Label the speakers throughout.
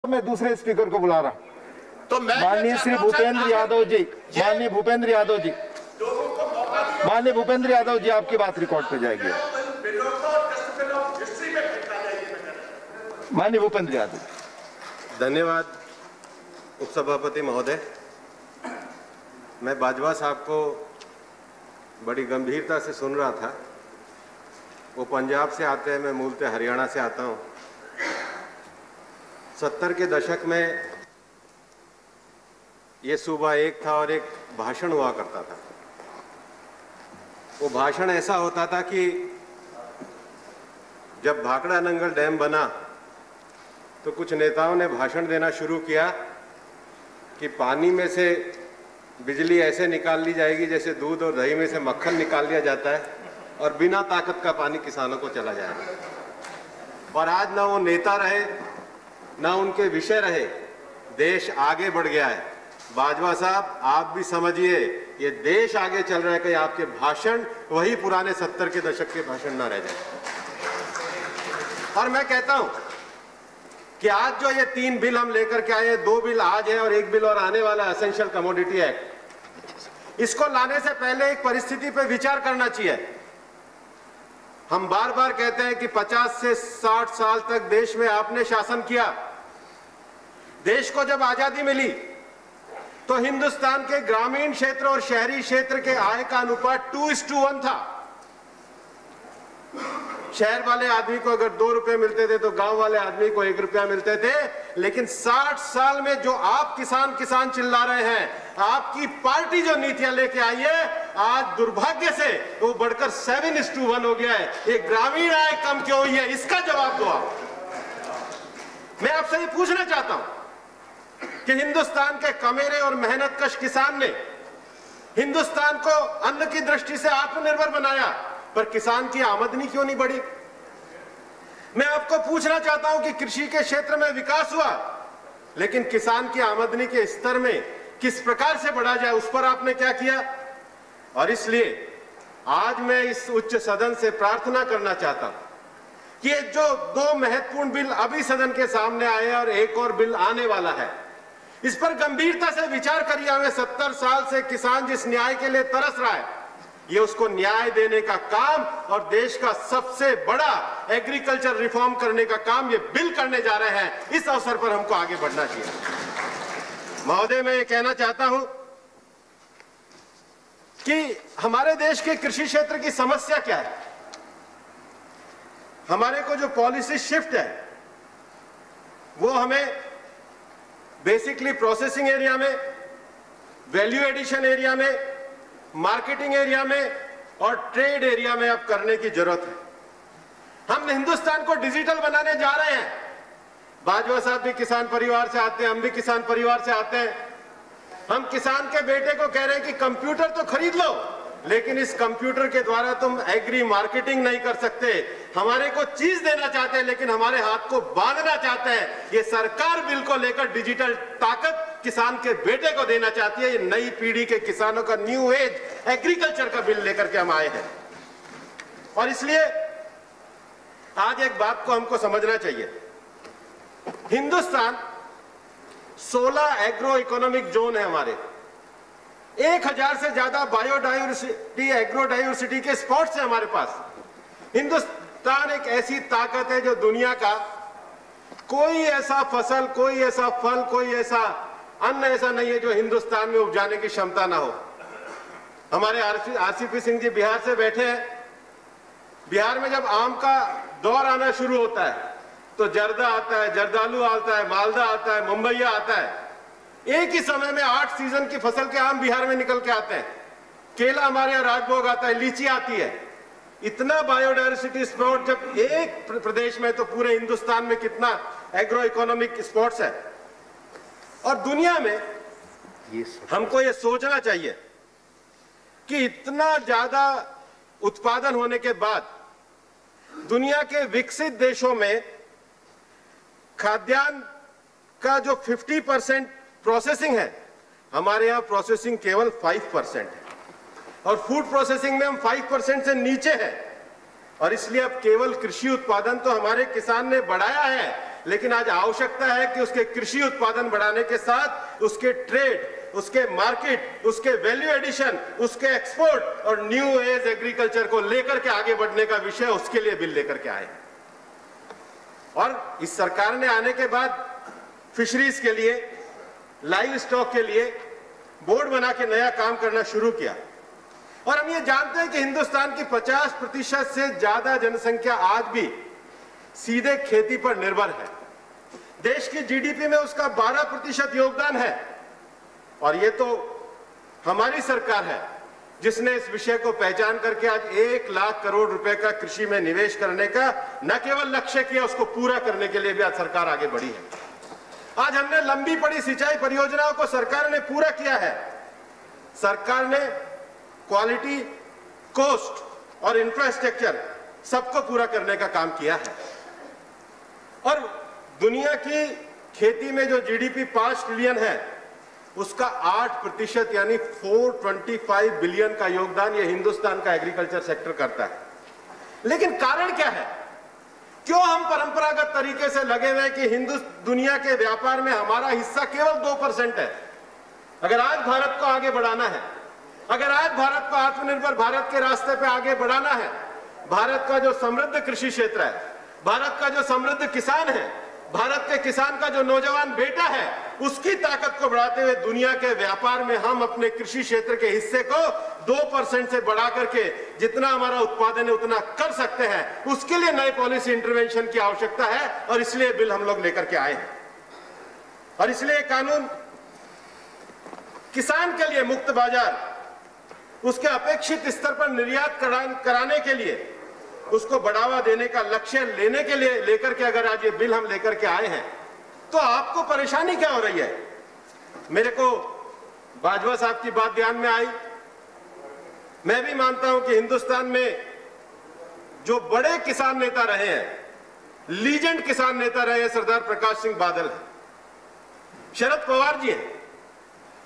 Speaker 1: मैं दूसरे स्पीकर को बुला रहा हूं।
Speaker 2: तो मैं
Speaker 1: माननीय श्री भूपेंद्र यादव जी, माननीय भूपेंद्र यादव जी, माननीय भूपेंद्र यादव जी, आपकी बात रिकॉर्ड पे जाएगी। माननीय भूपेंद्र यादव।
Speaker 3: धन्यवाद उपसभापति महोदय। मैं बाजवा साहब को बड़ी गंभीरता से सुन रहा था। वो पंजाब से आते हैं, मैं मूलतः हरियाणा से आता हूं। 70 के दशक में ये सूबा एक था और एक भाषण हुआ करता था। वो भाषण ऐसा होता था कि जब भाखड़ा नंगल डैम बना तो कुछ नेताओं ने भाषण देना शुरू किया कि पानी में से बिजली ऐसे निकाल ली जाएगी जैसे दूध और दही में से मक्खन निकाल लिया जाता है और बिना ताकत का पानी किसानों को चला जाएगा। और आज ना वो नेता रहे ना उनके विषय रहे, देश आगे बढ़ गया है। बाजवा साहब, आप भी समझिए ये देश आगे चल रहा है कि आपके भाषण वही पुराने 70 के दशक के भाषण ना रह जाए। और मैं कहता हूं कि आज जो ये 3 बिल हम लेकर के आए, 2 बिल आज है और 1 बिल और आने वाला एसेंशियल कमोडिटी एक्ट, इसको लाने से पहले एक परिस्थिति पर विचार करना चाहिए। हम बार बार कहते हैं कि 50 से 60 साल तक देश में आपने शासन किया। देश को जब आजादी मिली तो हिंदुस्तान के ग्रामीण क्षेत्र और शहरी क्षेत्र के आय का अनुपात 2:1 था। शहर वाले आदमी को अगर 2 रुपए मिलते थे तो गांव वाले आदमी को 1 रुपया मिलते थे। लेकिन 60 साल में जो आप किसान किसान चिल्ला रहे हैं, आपकी पार्टी जो नीतियां लेके आई है, आज दुर्भाग्य से वो बढ़कर 7:1 हो गया है। ये ग्रामीण आय कम क्यों हुई है, इसका जवाब दो आप। मैं आपसे ये पूछना चाहता हूं कि हिंदुस्तान के कमेरे और मेहनतकश किसान ने हिंदुस्तान को अन्न की दृष्टि से आत्मनिर्भर बनाया, पर किसान की आमदनी क्यों नहीं बढ़ी? मैं आपको पूछना चाहता हूं कि कृषि के क्षेत्र में विकास हुआ, लेकिन किसान की आमदनी के स्तर में किस प्रकार से बढ़ा जाए, उस पर आपने क्या किया? और इसलिए आज मैं इस उच्च सदन से प्रार्थना करना चाहता हूं कि ये जो 2 महत्वपूर्ण बिल अभी सदन के सामने आए और एक और बिल आने वाला है, इस पर गंभीरता से विचार करिए। हमें 70 साल से किसान जिस न्याय के लिए तरस रहा है, ये उसको न्याय देने का काम और देश का सबसे बड़ा एग्रीकल्चर रिफॉर्म करने का काम ये बिल करने जा रहे हैं। इस अवसर पर हमको आगे बढ़ना चाहिए। महोदय, मैं ये कहना चाहता हूं कि हमारे देश के कृषि क्षेत्र की समस्या क्या है। हमारे को जो पॉलिसी शिफ्ट है वो हमें बेसिकली प्रोसेसिंग एरिया में, वैल्यू एडिशन एरिया में, मार्केटिंग एरिया में और ट्रेड एरिया में अब करने की जरूरत है। हम हिंदुस्तान को डिजिटल बनाने जा रहे हैं। बाजवा साहब भी किसान परिवार से आते हैं, हम भी किसान परिवार से आते हैं। हम किसान के बेटे को कह रहे हैं कि कंप्यूटर तो खरीद लो, लेकिन इस कंप्यूटर के द्वारा तुम एग्री मार्केटिंग नहीं कर सकते। हमारे को चीज देना चाहते हैं लेकिन हमारे हाथ को बांधना चाहते हैं। ये सरकार बिल को लेकर डिजिटल ताकत किसान के बेटे को देना चाहती है। ये नई पीढ़ी के किसानों का न्यू एज एग्रीकल्चर का बिल लेकर के हम आए हैं। और इसलिए आज एक बात को हमको समझना चाहिए। हिंदुस्तान 16 एग्रो इकोनॉमिक जोन है हमारे। 1000 से ज्यादा बायोडाइवर्सिटी, एग्रोडाइवर्सिटी के स्पॉट्स है हमारे पास। हिंदुस्तान एक ऐसी ताकत है जो दुनिया का कोई ऐसा फसल, कोई ऐसा फल, कोई ऐसा अन्न ऐसा नहीं है जो हिंदुस्तान में उपजाने की क्षमता ना हो। हमारे आरसीपी सिंह जी बिहार से बैठे हैं। बिहार में जब आम का दौर आना शुरू होता है तो जर्दा आता है, जर्दालू आता है, मालदा आता है, मुंबईया आता है। एक ही समय में 8 सीजन की फसल के आम बिहार में निकल के आते हैं। केला हमारे यहाँ राजभोग आता है, लीची आती है। इतना बायोडाइवर्सिटी स्पॉट जब एक प्रदेश में, तो पूरे हिंदुस्तान में कितना एग्रो इकोनॉमिक स्पॉट्स है। और दुनिया में हमको ये सोचना चाहिए कि इतना ज्यादा उत्पादन होने के बाद दुनिया के विकसित देशों में खाद्यान्न का जो 50% प्रोसेसिंग है, हमारे यहाँ प्रोसेसिंग केवल 5% है। और फूड प्रोसेसिंग में हम 5% से नीचे हैं। और इसलिए अब केवल कृषि उत्पादन तो हमारे किसान ने बढ़ाया है, लेकिन आज आवश्यकता है कि उसके कृषि उत्पादन बढ़ाने के साथ उसके ट्रेड, उसके मार्केट, उसके वैल्यू एडिशन, उसके एक्सपोर्ट और न्यू एज एग्रीकल्चर को लेकर के आगे बढ़ने का विषय, उसके लिए बिल लेकर के आए। और इस सरकार ने आने के बाद फिशरीज के लिए, लाइव स्टॉक के लिए बोर्ड बना के नया काम करना शुरू किया। और हम ये जानते हैं कि हिंदुस्तान की 50% से ज्यादा जनसंख्या आज भी सीधे खेती पर निर्भर है। देश की जीडीपी में उसका 12% योगदान है। और ये तो हमारी सरकार है जिसने इस विषय को पहचान करके आज 1 लाख करोड़ रुपए का कृषि में निवेश करने का न केवल लक्ष्य किया, उसको पूरा करने के लिए भी आज सरकार आगे बढ़ी है। आज हमने लंबी पड़ी सिंचाई परियोजनाओं को सरकार ने पूरा किया है। सरकार ने क्वालिटी, कॉस्ट और इंफ्रास्ट्रक्चर सबको पूरा करने का काम किया है। और दुनिया की खेती में जो जीडीपी 5 ट्रिलियन है, उसका 8% यानी 425 बिलियन का योगदान ये हिंदुस्तान का एग्रीकल्चर सेक्टर करता है। लेकिन कारण क्या है? क्यों हम परंपरागत तरीके से लगे हुए कि दुनिया के व्यापार में हमारा हिस्सा केवल 2% है? अगर आज भारत को आगे बढ़ाना है, अगर आज भारत को आत्मनिर्भर भारत के रास्ते पे आगे बढ़ाना है, भारत का जो समृद्ध कृषि क्षेत्र है, भारत का जो समृद्ध किसान है, भारत के किसान का जो नौजवान बेटा है, उसकी ताकत को बढ़ाते हुए दुनिया के व्यापार में हम अपने कृषि क्षेत्र के हिस्से को 2% से बढ़ा करके जितना हमारा उत्पादन है उतना कर सकते हैं, उसके लिए नए पॉलिसी इंटरवेंशन की आवश्यकता है। और इसलिए बिल हम लोग लेकर के आए हैं। और इसलिए कानून किसान के लिए मुक्त बाजार, उसके अपेक्षित स्तर पर निर्यात कराने के लिए, उसको बढ़ावा देने का लक्ष्य लेने के लिए लेकर के अगर आज ये बिल हम लेकर के आए हैं, तो आपको परेशानी क्या हो रही है? मेरे को बाजवा साहब की बात ध्यान में आई। मैं भी मानता हूं कि हिंदुस्तान में जो बड़े किसान नेता रहे हैं, लीजेंड किसान नेता रहे हैं, सरदार प्रकाश सिंह बादल है, शरद पवार जी हैं,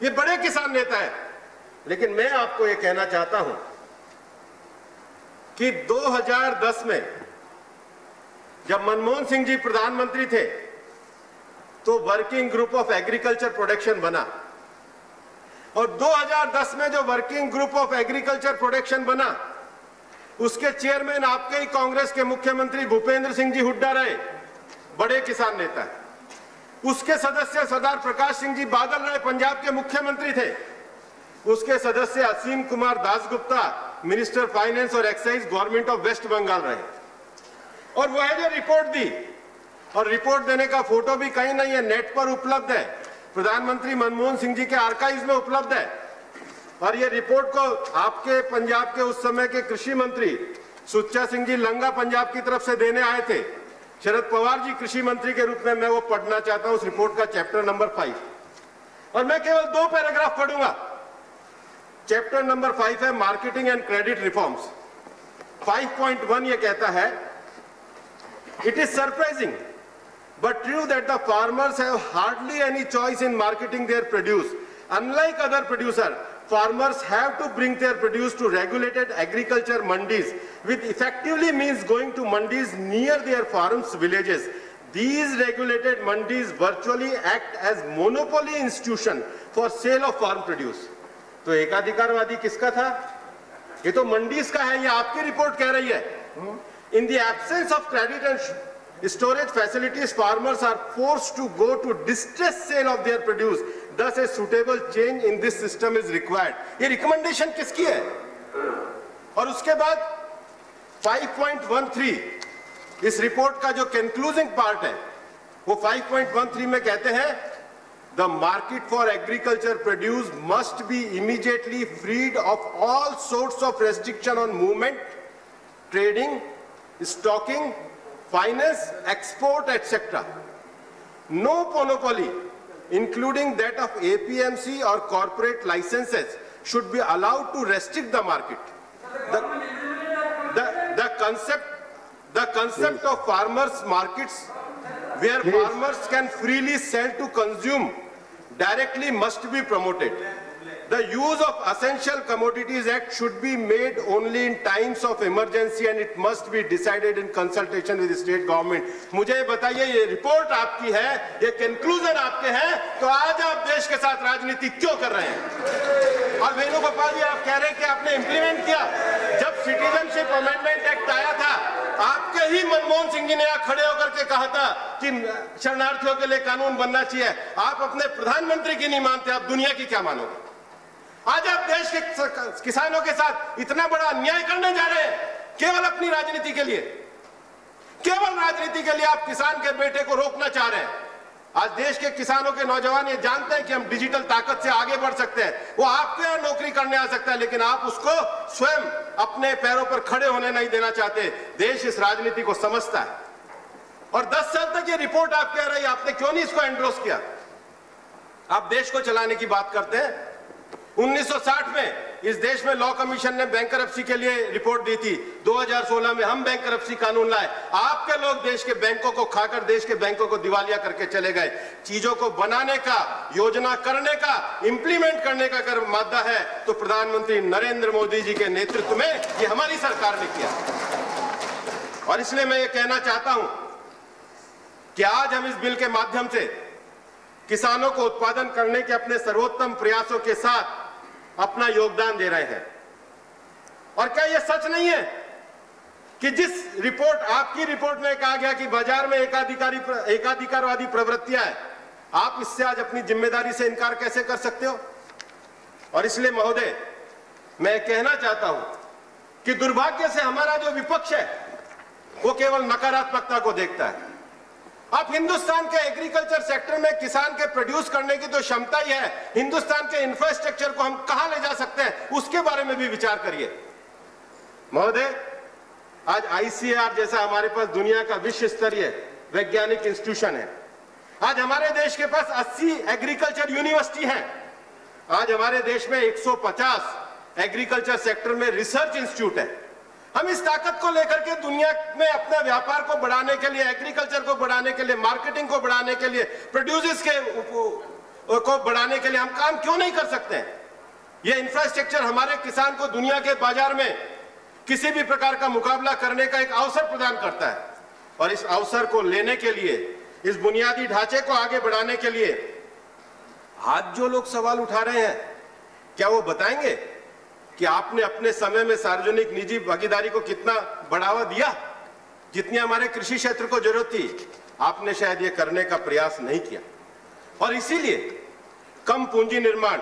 Speaker 3: ये बड़े किसान नेता हैं। लेकिन मैं आपको ये कहना चाहता हूं कि 2010 में जब मनमोहन सिंह जी प्रधानमंत्री थे, तो working group of agriculture production बना। और 2010 में जो working group of agriculture production बना, उसके चेयरमैन आपके ही कांग्रेस के मुख्यमंत्री भूपेंद्र सिंह जी हुड्डा रहे, बड़े किसान नेता। उसके सदस्य सरदार प्रकाश सिंह जी बादल रहे, पंजाब के मुख्यमंत्री थे। उसके सदस्य असीम कुमार दासगुप्ता, मिनिस्टर फाइनेंस और excise, government of West Bengal रहे। और वह जो रिपोर्ट दी, और रिपोर्ट देने का फोटो भी कहीं नहीं है, नेट पर उपलब्ध है, प्रधानमंत्री मनमोहन सिंह जी के आर्काइव्स में उपलब्ध है। और ये रिपोर्ट को आपके पंजाब के उस समय के कृषि मंत्री सुच्चा सिंह जी लंगा पंजाब की तरफ से देने आए थे, शरद पवार जी कृषि मंत्री के रूप में। मैं वो पढ़ना चाहता हूं, उस रिपोर्ट का चैप्टर नंबर 5, और मैं केवल 2 पैराग्राफ पढ़ूंगा। चैप्टर नंबर 5 है मार्केटिंग एंड क्रेडिट रिफॉर्म्स। 5.1 ये कहता है, it is surprising but true that the farmers have hardly any choice in marketing their produce. Unlike other producers, farmers have to bring their produce to regulated agriculture mandis, which effectively means going to mandis near their farms, villages. These regulated mandis virtually act as monopoly institution for sale of farm produce. तो एकाधिकारवादी किसका था? ये तो मंडीज का है, ये आपकी report कह रही है। In the absence of credit and storage facilities, farmers are forced to go to distressed sale of their produce. Thus, a suitable change in this system is required. ये रिकमेंडेशन किसकी है? और उसके बाद 5.13 इस रिपोर्ट का जो कंक्लूजिंग पार्ट है, वो 5.13 में कहते हैं, the market for agriculture produce must be immediately freed of all sorts of restriction on movement, trading, stocking, finance, export, etc. No monopoly, including that of APMC or corporate licenses, should be allowed to restrict the market. The concept of farmers' markets, where farmers can freely sell to consume directly, must be promoted. The use of Essential Commodities Act should be made only in times of emergency and it must be decided in consultation with the state government. मुझे बताइए, ये report आपकी है, ये conclusion आपके हैं, तो आज आप देश के साथ राजनीति क्यों कर रहे हैं? और वेणुगोपाल जी, आप कह रहे हैं कि आपने इंप्लीमेंट किया। जब सिटीजनशिप अमेंडमेंट एक्ट आया था, आपके ही मनमोहन सिंह जी ने यहाँ खड़े होकर के कहा था कि शरणार्थियों के लिए कानून बनना चाहिए। आप अपने प्रधानमंत्री की नहीं मानते, आप दुनिया की क्या मानोगे? आज आप देश के किसानों के साथ इतना बड़ा अन्याय करने जा रहे हैं, केवल अपनी राजनीति के लिए। केवल राजनीति के लिए आप किसान के बेटे को रोकना चाह रहे हैं। आज देश के किसानों के नौजवान ये जानते हैं कि हम डिजिटल ताकत से आगे बढ़ सकते हैं। वो आपके यहाँ नौकरी करने आ सकता है, लेकिन आप उसको स्वयं अपने पैरों पर खड़े होने नहीं देना चाहते। देश इस राजनीति को समझता है और 10 साल तक ये रिपोर्ट आप कह रहे हैं, आपने क्यों नहीं इसको एंडोर्स किया? आप देश को चलाने की बात करते हैं। 1960 में इस देश में लॉ कमीशन ने बैंकरप्सी के लिए रिपोर्ट दी थी। 2016 में हम बैंकरप्सी कानून लाए। आपके लोग देश के बैंकों को खाकर देश के बैंकों को दिवालिया करके चले गए। चीजों को बनाने का, योजना करने का, इंप्लीमेंट करने का अगर मादा है तो प्रधानमंत्री नरेंद्र मोदी जी के नेतृत्व में ये हमारी सरकार ने किया। और इसलिए मैं ये कहना चाहता हूं कि आज हम इस बिल के माध्यम से किसानों को उत्पादन करने के अपने सर्वोत्तम प्रयासों के साथ अपना योगदान दे रहे हैं। और क्या यह सच नहीं है कि जिस रिपोर्ट, आपकी रिपोर्ट में कहा गया कि बाजार में एकाधिकारवादी प्रवृत्तियां हैं, आप इससे आज अपनी जिम्मेदारी से इनकार कैसे कर सकते हो? और इसलिए महोदय, मैं कहना चाहता हूं कि दुर्भाग्य से हमारा जो विपक्ष है वो केवल नकारात्मकता को देखता है। आप हिंदुस्तान के एग्रीकल्चर सेक्टर में किसान के प्रोड्यूस करने की तो क्षमता ही है, हिंदुस्तान के इंफ्रास्ट्रक्चर को हम कहां ले जा सकते हैं उसके बारे में भी विचार करिए। महोदय, आज ICAR जैसा हमारे पास दुनिया का विश्व स्तरीय वैज्ञानिक इंस्टीट्यूशन है। आज हमारे देश के पास 80 एग्रीकल्चर यूनिवर्सिटी हैं। आज हमारे देश में 150 एग्रीकल्चर सेक्टर में रिसर्च इंस्टीट्यूट है। हम इस ताकत को लेकर के दुनिया में अपने व्यापार को बढ़ाने के लिए, एग्रीकल्चर को बढ़ाने के लिए, मार्केटिंग को बढ़ाने के लिए, प्रोड्यूसर्स को बढ़ाने के लिए हम काम क्यों नहीं कर सकते हैं? यह इंफ्रास्ट्रक्चर हमारे किसान को दुनिया के बाजार में किसी भी प्रकार का मुकाबला करने का एक अवसर प्रदान करता है। और इस अवसर को लेने के लिए, इस बुनियादी ढांचे को आगे बढ़ाने के लिए आज जो लोग सवाल उठा रहे हैं, क्या वो बताएंगे कि आपने अपने समय में सार्वजनिक निजी भागीदारी को कितना बढ़ावा दिया? जितनी हमारे कृषि क्षेत्र को जरूरत थी, आपने शायद ये करने का प्रयास नहीं किया। और इसीलिए कम पूंजी निर्माण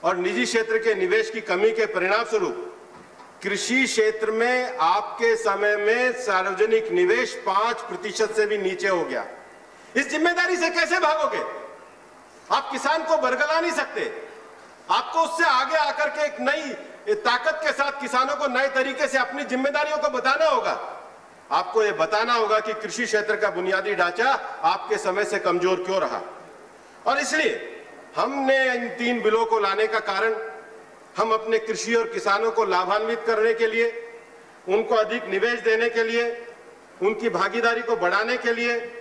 Speaker 3: और निजी क्षेत्र के निवेश की कमी के परिणाम स्वरूप कृषि क्षेत्र में आपके समय में सार्वजनिक निवेश 5% से भी नीचे हो गया। इस जिम्मेदारी से कैसे भागोगे? आप किसान को बरगला नहीं सकते। आपको उससे आगे आकर के एक नई ताकत के साथ किसानों को नए तरीके से अपनी जिम्मेदारियों को बताना होगा। आपको यह बताना होगा कि कृषि क्षेत्र का बुनियादी ढांचा आपके समय से कमजोर क्यों रहा। और इसलिए हमने इन 3 बिलों को लाने का कारण, हम अपने कृषि और किसानों को लाभान्वित करने के लिए, उनको अधिक निवेश देने के लिए, उनकी भागीदारी को बढ़ाने के लिए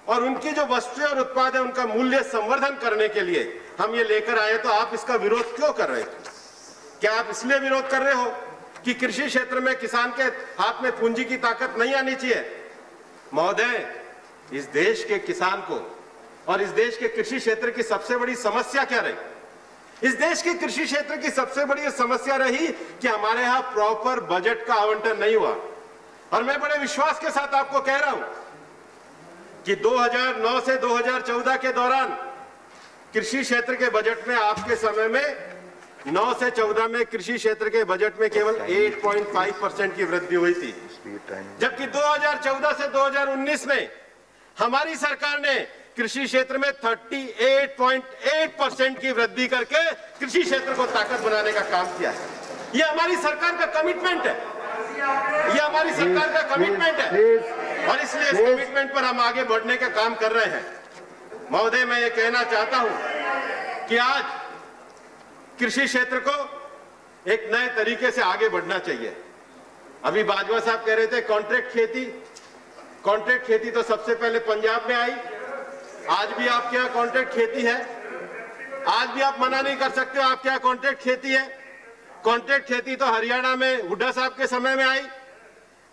Speaker 3: और उनकी जो वस्तुएं और उत्पाद है उनका मूल्य संवर्धन करने के लिए हम ये लेकर आए। तो आप इसका विरोध क्यों कर रहे हैं? क्या आप इसलिए विरोध कर रहे हो कि कृषि क्षेत्र में किसान के हाथ में पूंजी की ताकत नहीं आनी चाहिए? महोदय, इस देश के किसान को और इस देश के कृषि क्षेत्र की सबसे बड़ी समस्या क्या रही? इस देश के कृषि क्षेत्र की सबसे बड़ी समस्या रही कि हमारे यहाँ प्रॉपर बजट का आवंटन नहीं हुआ। और मैं बड़े विश्वास के साथ आपको कह रहा हूं कि 2009 से 2014 के दौरान कृषि क्षेत्र के बजट में, आपके समय में 9 से 14 में कृषि क्षेत्र के बजट में केवल 8.5% की वृद्धि हुई थी, जबकि 2014 से 2019 में हमारी सरकार ने कृषि क्षेत्र में 38.8% की वृद्धि करके कृषि क्षेत्र को ताकत बनाने का काम किया है। ये हमारी सरकार का कमिटमेंट है, ये हमारी सरकार का कमिटमेंट है और इसलिए इस कमिटमेंट पर हम आगे बढ़ने का काम कर रहे हैं। महोदय, मैं ये कहना चाहता हूं कि आज कृषि क्षेत्र को एक नए तरीके से आगे बढ़ना चाहिए। अभी बाजवा साहब कह रहे थे कॉन्ट्रैक्ट खेती तो सबसे पहले पंजाब में आई, आज भी आपके यहाँ कॉन्ट्रैक्ट खेती है। आज भी आप मना नहीं कर सकते हो। आपके यहाँ कॉन्ट्रैक्ट खेती है। कॉन्ट्रैक्ट खेती तो हरियाणा में हुड्डा साहब के समय में आई।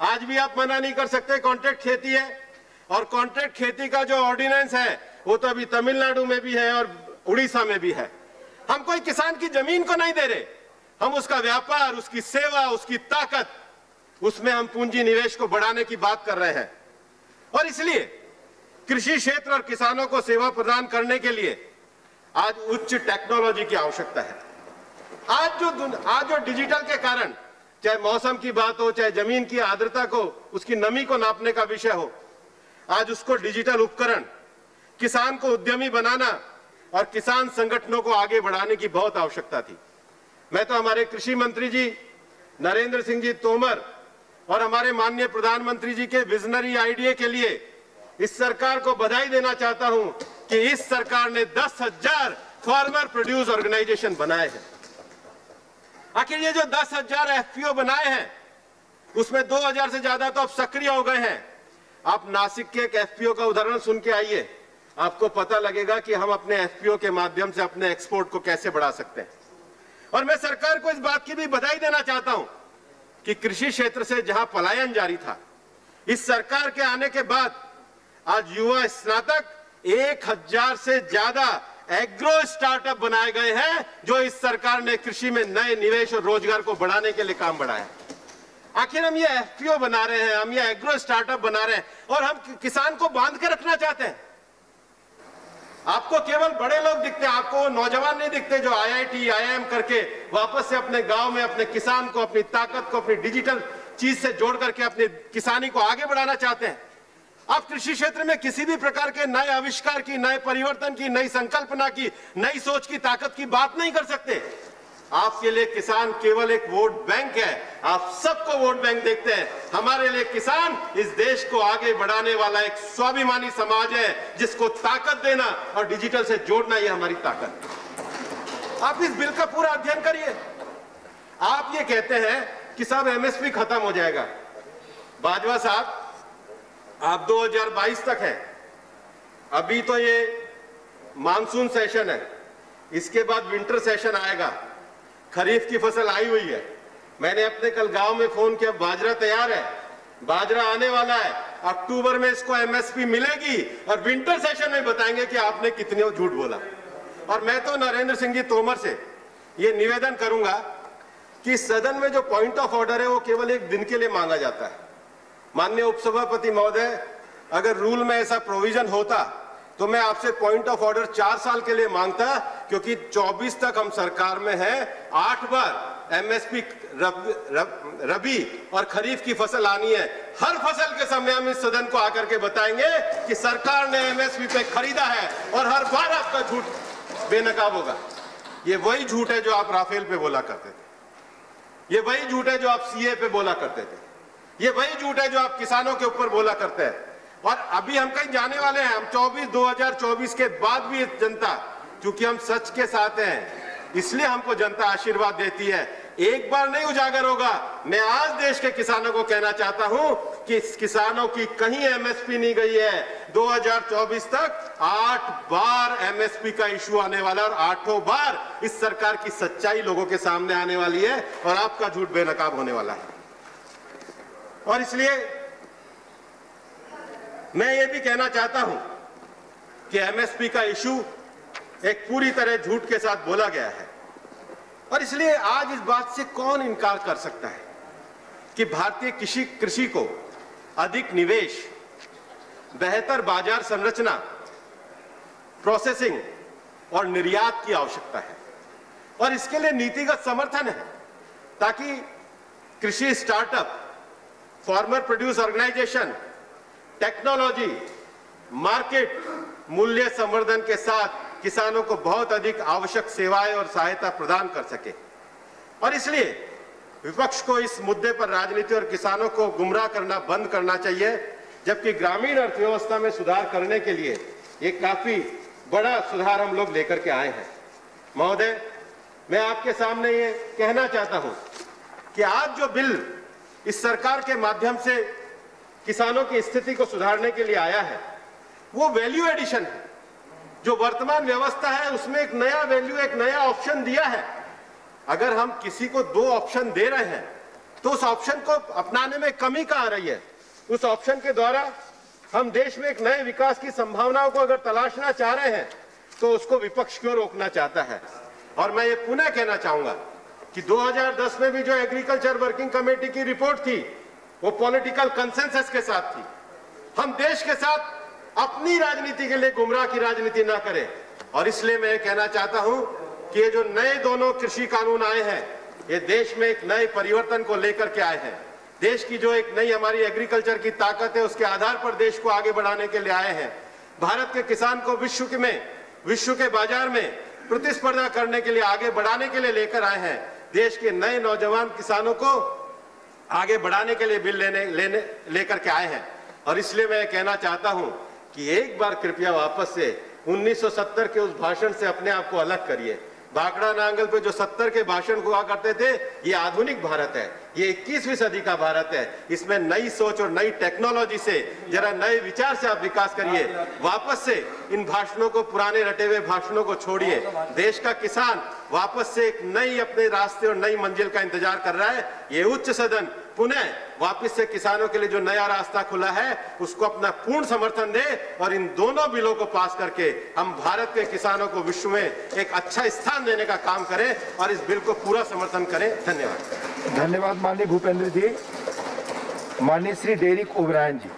Speaker 3: आज भी आप मना नहीं कर सकते, कॉन्ट्रैक्ट खेती है। और कॉन्ट्रैक्ट खेती का जो ऑर्डिनेंस है वो तो अभी तमिलनाडु में भी है और उड़ीसा में भी है। हम कोई किसान की जमीन को नहीं दे रहे, हम उसका व्यापार, उसकी सेवा, उसकी ताकत, उसमें हम पूंजी निवेश को बढ़ाने की बात कर रहे हैं। और इसलिए कृषि क्षेत्र और किसानों को सेवा प्रदान करने के लिए आज उच्च टेक्नोलॉजी की आवश्यकता है। आज जो डिजिटल के कारण, चाहे मौसम की बात हो, चाहे जमीन की आर्द्रता को, उसकी नमी को नापने का विषय हो, आज उसको डिजिटल उपकरण, किसान को उद्यमी बनाना और किसान संगठनों को आगे बढ़ाने की बहुत आवश्यकता थी। मैं तो हमारे कृषि मंत्री जी नरेंद्र सिंह जी तोमर और हमारे माननीय प्रधानमंत्री जी के विजनरी आइडिया के लिए इस सरकार को बधाई देना चाहता हूं कि इस सरकार ने 10,000 फार्मर प्रोड्यूस ऑर्गेनाइजेशन बनाए हैं। आखिर ये जो 10,000 एफपीओ बनाए हैं उसमें 2,000 से ज्यादा तो अब सक्रिय हो गए हैं। आप नासिक के एक एफपीओ का उदाहरण सुन के आइए, आपको पता लगेगा कि हम अपने एफपीओ के माध्यम से अपने एक्सपोर्ट को कैसे बढ़ा सकते हैं। और मैं सरकार को इस बात की भी बधाई देना चाहता हूं कि कृषि क्षेत्र से जहां पलायन जारी था, इस सरकार के आने के बाद आज युवा स्नातक 1,000 से ज्यादा एग्रो स्टार्टअप बनाए गए हैं, जो इस सरकार ने कृषि में नए निवेश और रोजगार को बढ़ाने के लिए काम बढ़ाया। आखिर हम ये एफपीओ बना रहे हैं, हम ये एग्रो स्टार्टअप बना रहे हैं और हम किसान को बांध के रखना चाहते हैं। आपको केवल बड़े लोग दिखते हैं, आपको नौजवान नहीं दिखते जो आईआईटी, आईआईएम करके वापस से अपने गांव में अपने किसान को, अपनी ताकत को, अपनी डिजिटल चीज से जोड़ करके अपनी किसानी को आगे बढ़ाना चाहते हैं। आप कृषि क्षेत्र में किसी भी प्रकार के नए आविष्कार की, नए परिवर्तन की, नई संकल्पना की, नई सोच की, ताकत की बात नहीं कर सकते। आपके लिए किसान केवल एक वोट बैंक है, आप सबको वोट बैंक देखते हैं। हमारे लिए किसान इस देश को आगे बढ़ाने वाला एक स्वाभिमानी समाज है, जिसको ताकत देना और डिजिटल से जोड़ना ये हमारी ताकत। आप इस बिल का पूरा अध्ययन करिए। आप ये कहते हैं कि साहब एमएसपी खत्म हो जाएगा। बाजवा साहब, आप 2022 तक है, अभी तो ये मानसून सेशन है, इसके बाद विंटर सेशन आएगा, खरीफ की फसल आई हुई है। मैंने अपने कल गांव में फोन किया, बाजरा तैयार है, बाजरा आने वाला है, अक्टूबर में इसको एमएसपी मिलेगी और विंटर सेशन में बताएंगे कि आपने कितने झूठ बोला। और मैं तो नरेंद्र सिंह जी तोमर से ये निवेदन करूंगा कि सदन में जो पॉइंट ऑफ ऑर्डर है वो केवल एक दिन के लिए मांगा जाता है। माननीय उपसभापति महोदय, अगर रूल में ऐसा प्रोविजन होता तो मैं आपसे पॉइंट ऑफ ऑर्डर 4 साल के लिए मांगता, क्योंकि 24 तक हम सरकार में हैं, 8 बार एमएसपी रबी और खरीफ की फसल आनी है। हर फसल के समय हम इस सदन को आकर के बताएंगे कि सरकार ने एमएसपी पे खरीदा है और हर बार आपका झूठ बेनकाब होगा। ये वही झूठ है जो आप राफेल पे बोला करते थे, ये वही झूठ है जो आप सीए पे बोला करते थे, ये वही झूठ है जो आप किसानों के ऊपर बोला करते हैं। और अभी हम कहीं जाने वाले हैं, हम 2024 के बाद भी जनता, क्योंकि हम सच के साथ हैं, इसलिए हमको जनता आशीर्वाद देती है। एक बार नहीं उजागर होगा। मैं आज देश के किसानों को कहना चाहता हूं कि किसानों की कहीं एमएसपी नहीं गई है। 2024 तक 8 बार एमएसपी का इशू आने वाला है और 8 बार इस सरकार की सच्चाई लोगों के सामने आने वाली है और आपका झूठ बेनकाब होने वाला है। और इसलिए मैं ये भी कहना चाहता हूं कि एमएसपी का इशू एक पूरी तरह झूठ के साथ बोला गया है। और इसलिए आज इस बात से कौन इनकार कर सकता है कि भारतीय कृषि को अधिक निवेश, बेहतर बाजार संरचना, प्रोसेसिंग और निर्यात की आवश्यकता है। और इसके लिए नीतिगत समर्थन है ताकि कृषि startup, farmer produce organisation, technology, market, मूल्य संवर्धन के साथ किसानों को बहुत अधिक आवश्यक सेवाएं और सहायता प्रदान कर सके। और इसलिए विपक्ष को इस मुद्दे पर राजनीति और किसानों को गुमराह करना बंद करना चाहिए, जबकि ग्रामीण अर्थव्यवस्था में सुधार करने के लिए एक काफी बड़ा सुधार हम लोग लेकर के आए हैं। महोदय, मैं आपके सामने ये कहना चाहता हूं कि आज जो बिल इस सरकार के माध्यम से किसानों की स्थिति को सुधारने के लिए आया है, वो वैल्यू एडिशन है। जो वर्तमान व्यवस्था है उसमें एक नया वैल्यू, एक नया ऑप्शन दिया है। अगर हम किसी को 2 ऑप्शन दे रहे हैं तो उस ऑप्शन को अपनाने में कमी कहां आ रही है? उस ऑप्शन के द्वारा हम देश में एक नए विकास की संभावनाओं को अगर तलाशना चाह रहे हैं तो उसको विपक्ष क्यों रोकना चाहता है? और मैं ये पुनः कहना चाहूंगा कि 2010 में भी जो एग्रीकल्चर वर्किंग कमेटी की रिपोर्ट थी वो पॉलिटिकल कंसेंसस के साथ थी। हम देश के साथ अपनी राजनीति के लिए गुमराह की राजनीति ना करें। और इसलिए मैं कहना चाहता हूं कि ये जो नए दोनों कृषि कानून आए हैं ये देश में एक नए परिवर्तन को लेकर के आए हैं। देश की जो एक नई हमारी एग्रीकल्चर की ताकत है उसके आधार पर देश को आगे बढ़ाने के लिए आए हैं। भारत के किसान को विश्व के बाजार में प्रतिस्पर्धा करने के लिए, आगे बढ़ाने के लिए लेकर आए हैं। देश के नए नौजवान किसानों को आगे बढ़ाने के लिए बिल लेकर के आए हैं। और इसलिए मैं कहना चाहता हूं कि एक बार कृपया वापस से 1970 के उस भाषण से अपने आप को अलग करिए। भाखड़ा नांगल पे जो 70 के भाषण हुआ करते थे, ये आधुनिक भारत है, ये 21वीं सदी का भारत है। इसमें नई सोच और नई टेक्नोलॉजी से, जरा नए विचार से आप विकास करिए। वापस से इन भाषणों को, पुराने रटे हुए भाषणों को छोड़िए। देश का किसान वापस से एक नई अपने रास्ते और नई मंजिल का इंतजार कर रहा है। ये उच्च सदन पुनः वापस से किसानों के लिए जो नया रास्ता खुला है उसको अपना पूर्ण समर्थन दे और इन दोनों बिलों को पास करके हम भारत के किसानों को विश्व में एक अच्छा स्थान देने का काम करें और इस बिल को पूरा समर्थन करें। धन्यवाद।
Speaker 1: धन्यवाद माननीय भूपेंद्र जी। माननीय श्री डेरिक ओब्रायन जी।